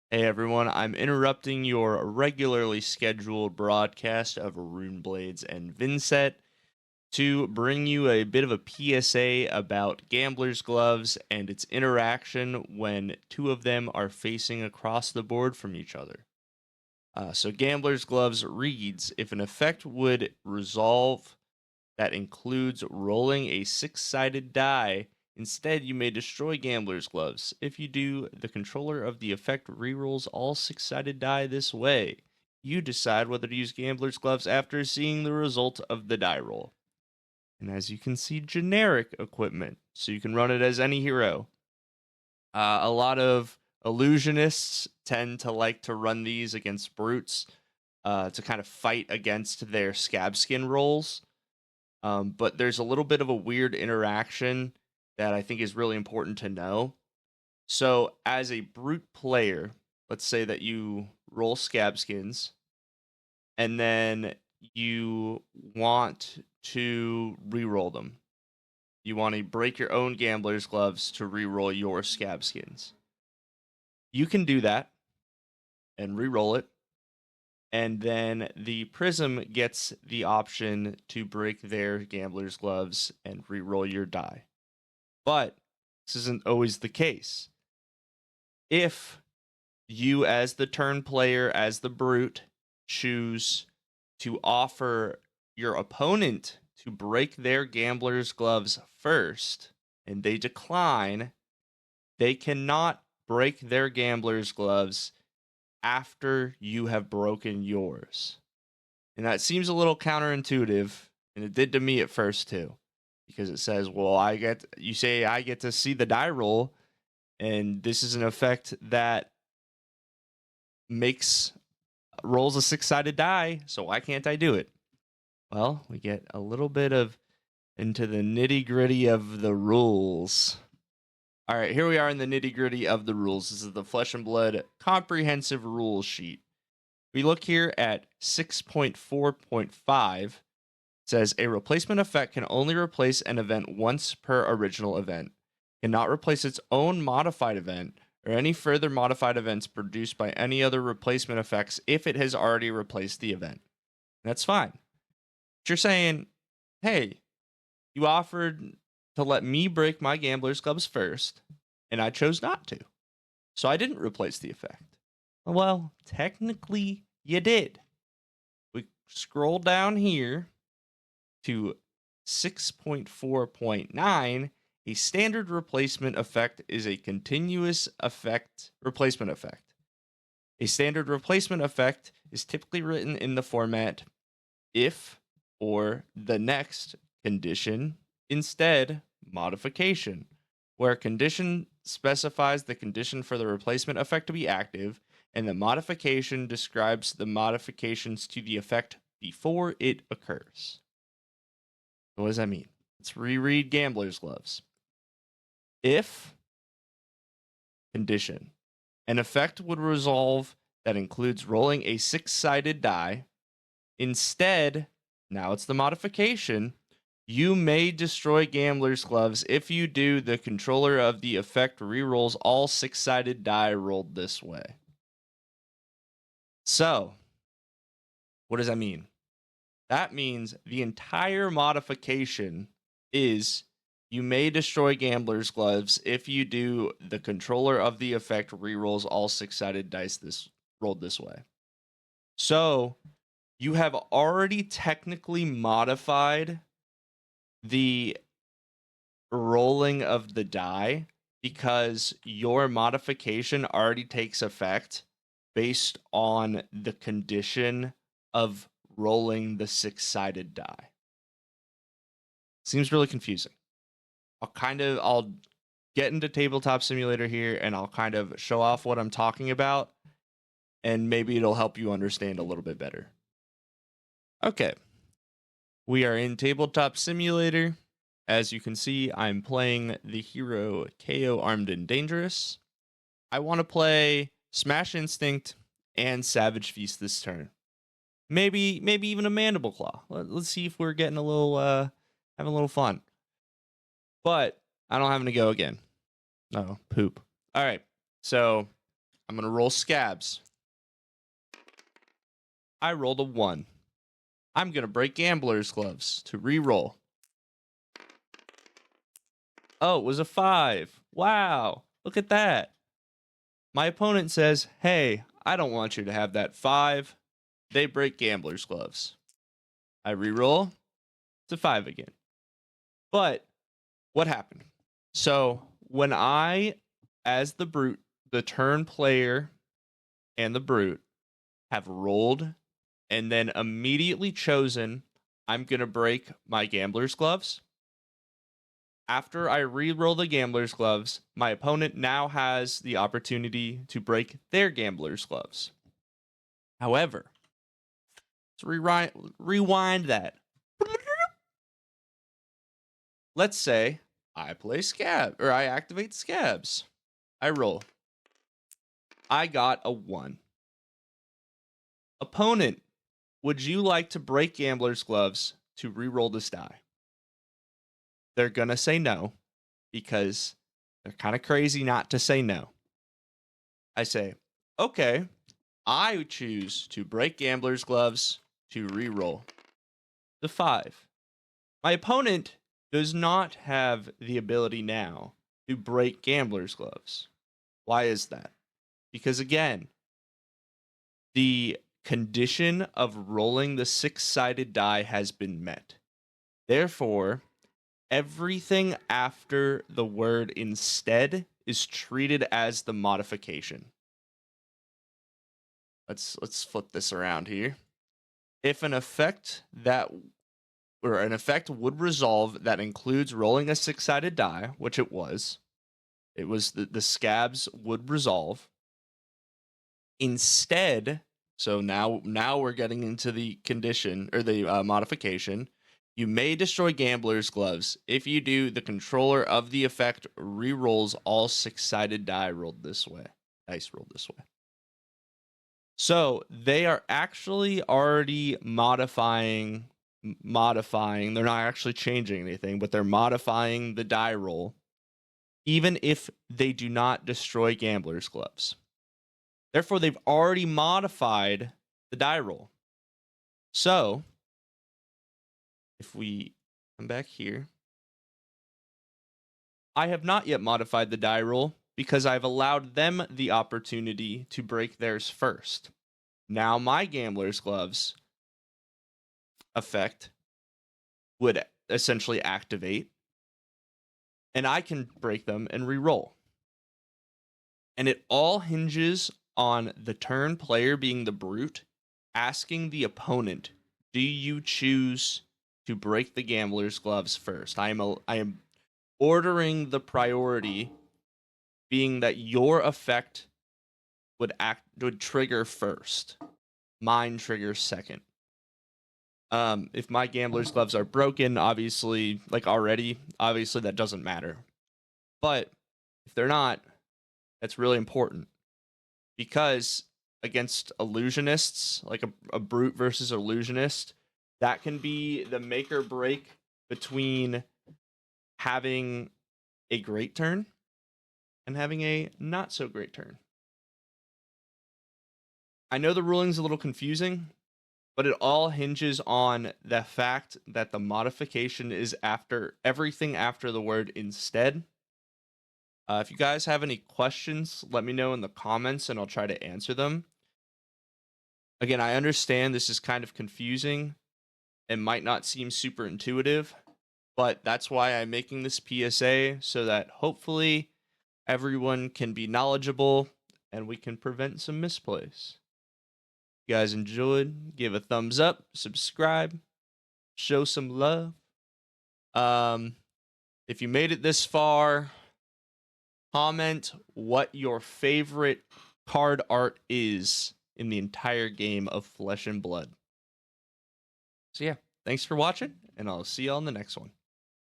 Hey everyone, I'm interrupting your regularly scheduled broadcast of Rune Blades and Vinset to bring you a bit of a PSA about Gambler's Gloves and its interaction when two of them are facing across the board from each other. So Gambler's Gloves reads, if an effect would resolve that includes rolling a six-sided die, instead, you may destroy Gambler's Gloves. If you do, the controller of the effect rerolls all six-sided die this way. You decide whether to use Gambler's Gloves after seeing the result of the die roll. And as you can see, generic equipment, so you can run it as any hero. A lot of illusionists tend to like to run these against brutes to kind of fight against their scab skin rolls. But there's a little bit of a weird interaction that I think is really important to know. So, as a brute player, let's say that you roll scab skins, and then you want to re-roll them. You want to break your own gambler's gloves to re-roll your scab skins. You can do that and re-roll it, and then the prism gets the option to break their gambler's gloves and re-roll your die. But this isn't always the case. If you, as the turn player, as the brute, choose to offer your opponent to break their gambler's gloves first, and they decline, they cannot break their gambler's gloves after you have broken yours. And that seems a little counterintuitive, and it did to me at first too, because it says, well, I get to see the die roll, and this is an effect that rolls a six-sided die, so why can't I do it? Well, we get a little bit of into the nitty-gritty of the rules. All right, here we are in the nitty-gritty of the rules. This is the Flesh and Blood comprehensive rules sheet. We look here at 6.4.5. It says a replacement effect can only replace an event once per original event. Cannot replace its own modified event or any further modified events produced by any other replacement effects if it has already replaced the event. That's fine. But you're saying, hey, you offered to let me break my gambler's gloves first, and I chose not to. So I didn't replace the effect. Well, technically, you did. We scroll down here to 6.4.9. A standard replacement effect is a continuous effect replacement effect. A standard replacement effect is typically written in the format if or the next condition, instead modification, where condition specifies the condition for the replacement effect to be active, and the modification describes the modifications to the effect before it occurs. What does that mean? Let's reread Gambler's Gloves. If condition, an effect would resolve that includes rolling a six-sided die. Instead, now it's the modification, you may destroy Gambler's Gloves. If you do, the controller of the effect rerolls all six-sided die rolled this way. So, what does that mean? That means the entire modification is you may destroy Gambler's Gloves. If you do, the controller of the effect rerolls all six-sided dice rolled this way. So, you have already technically modified the rolling of the die because your modification already takes effect based on the condition of rolling the six-sided die. Seems really confusing. I'll get into Tabletop Simulator here, and I'll kind of show off what I'm talking about, and maybe it'll help you understand a little bit better. Okay. We are in Tabletop Simulator. As you can see, I'm playing the hero KO Armed and Dangerous. I want to play Smash Instinct and Savage Feast this turn. Maybe even a Mandible Claw. Let's see if we're getting having a little fun. But I don't have to go again. No, poop. All right. So I'm going to roll scabs. I rolled a 1. I'm going to break gambler's gloves to re-roll. Oh, it was a 5. Wow. Look at that. My opponent says, hey, I don't want you to have that 5. They break gambler's gloves. I re-roll. It's a 5 again. But what happened? So when I, as the brute, the turn player and the brute have rolled and then immediately chosen, I'm going to break my gambler's gloves. After I re-roll the gambler's gloves, my opponent now has the opportunity to break their gambler's gloves. However, let's rewind that. Let's say I play scab, or I activate scabs. I roll. I got a 1. Opponent, would you like to break gambler's gloves to re-roll this die? They're going to say no because they're kind of crazy not to say no. I say, okay, I choose to break gambler's gloves to re-roll the 5. My opponent does not have the ability now to break gambler's gloves. Why is that? Because again, the condition of rolling the 6-sided die has been met. Therefore, everything after the word instead is treated as the modification. Let's flip this around here. If an effect would resolve that includes rolling a 6-sided die, which it was the scabs would resolve. Instead, so now we're getting into the condition or the modification. You may destroy gambler's gloves. If you do, the controller of the effect re-rolls all 6-sided dice rolled this way. So they are actually already modifying. They're not actually changing anything, but they're modifying the die roll, even if they do not destroy gambler's gloves. Therefore, they've already modified the die roll. So, if we come back here, I have not yet modified the die roll because I've allowed them the opportunity to break theirs first. Now my gambler's gloves effect would essentially activate, and I can break them and re-roll. And it all hinges on the turn player being the brute, asking the opponent, do you choose to break the gambler's gloves first? I am ordering the priority, being that your effect would trigger first. Mine triggers second. If my gambler's gloves are broken, obviously that doesn't matter. But if they're not, that's really important. Because against illusionists, like a brute versus illusionist, that can be the make or break between having a great turn and having a not so great turn. I know the ruling's a little confusing, but it all hinges on the fact that the modification is after everything after the word instead. If you guys have any questions, let me know in the comments and I'll try to answer them. Again, I understand this is kind of confusing and might not seem super intuitive, but that's why I'm making this PSA so that hopefully everyone can be knowledgeable and we can prevent some misplays. If you guys enjoyed, give a thumbs up, subscribe, show some love. If you made it this far, comment what your favorite card art is in the entire game of Flesh and Blood. So yeah, thanks for watching, and I'll see you on the next one.